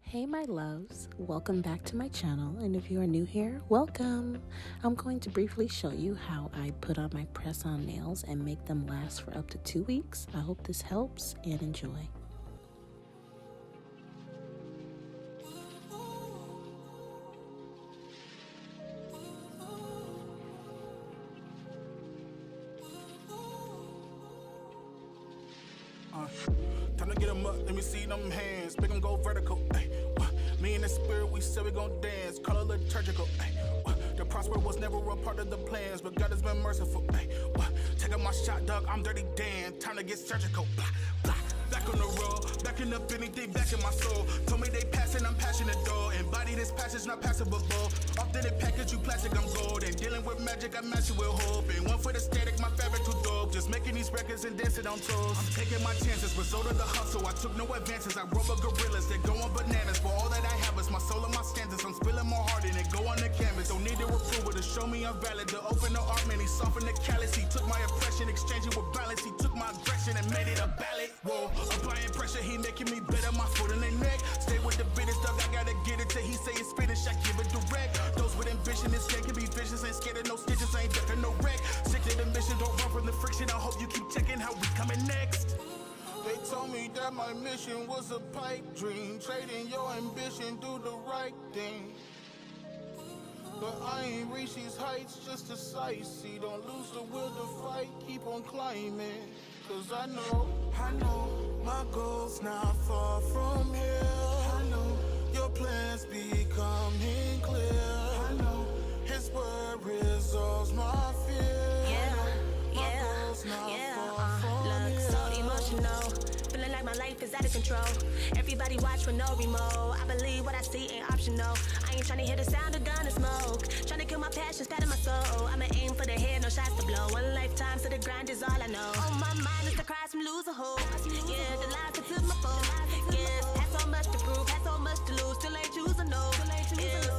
Hey my loves, welcome back to my channel, and if you are new here, welcome. I'm going to briefly show you how I put on my press-on nails and make them last for up to 2 weeks. I hope this helps and enjoy. Time to get them up, let me see them hands. Make them go vertical. Me and the spirit, we said we gon' dance. Call it liturgical. The prosper was never a part of the plans, but God has been merciful. Taking my shot, dog, I'm Dirty Dan. Time to get surgical. Back on the road, backing up anything back in my soul. Told me they passing, I'm passionate though. Embody this passage, not passable. Authentic package, you plastic, I'm gold. And dealing with magic, I match it with hope. And one for the static, my fabric too dope. Just making these records and dancing on toes. I'm taking my chances, result of the hustle. I took no advances, I rub up gorillas. They're going bananas. For all that I have is my soul and my stanzas. I'm spilling my heart in it, go on the canvas. Don't need a approval to show me I'm valid. To open the art, man, he softened the callous. He took my oppression, exchanged it with balance. He took my aggression and made it a ballad. Whoa, applying pressure, he making me better. My foot in their neck. Stay with the bitters, dog, I gotta get it till he say it's finished. I give it direct. Those with ambition, this game can be vicious. Ain't scared of no stitches, ain't ducking no wreck. Sick to the mission, don't run from the friction. I hope you keep checking how we coming next. They told me that my mission was a pipe dream. Trading your ambition, do the right thing. But I ain't reached these heights just to sightsee. Don't lose the will to fight, keep on climbing. Cause I know my goal's not far from here. I know your plans becoming clear. I know his word resolves my fear. Look, so emotional. Feeling like my life is out of control. Everybody watch with no remote. I believe what I see ain't optional. I ain't tryna hear the sound of gun and smoke. Tryna kill my passion, scatter my soul. I'ma aim for the head, no shots to blow. One lifetime, so the grind is all I know. On my mind is the cries from losing hope. Yeah, the lies that took my phone. Yeah, had so much to prove, had so much to lose. Still ain't choosing no.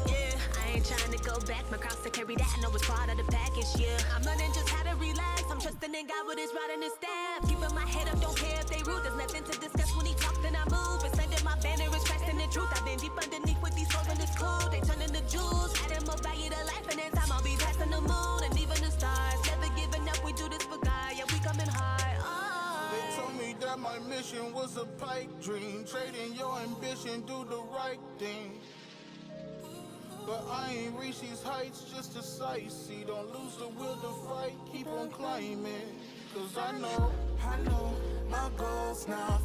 Yeah, I ain't trying to go back. My cross to carry that, I know it's part of the package. Yeah, I'm learning just how to relax. I'm trusting in God with his rod and his staff. Keeping my head up, don't care if they rude. There's nothing to discuss when he talk, then I move. And sending my banner is resting in truth. I've been deep underneath with these souls and it's cool. They turning the jewels, adding more value to life. And in time I'll be passing the moon and even the stars. Never giving up, we do this for God. Yeah, we coming hard. They told me that my mission was a pipe dream. Trading your ambition, do the right thing. But I ain't reached these heights just to sightsee. Don't lose the will to fight, keep on climbing. Cause I know my goal's not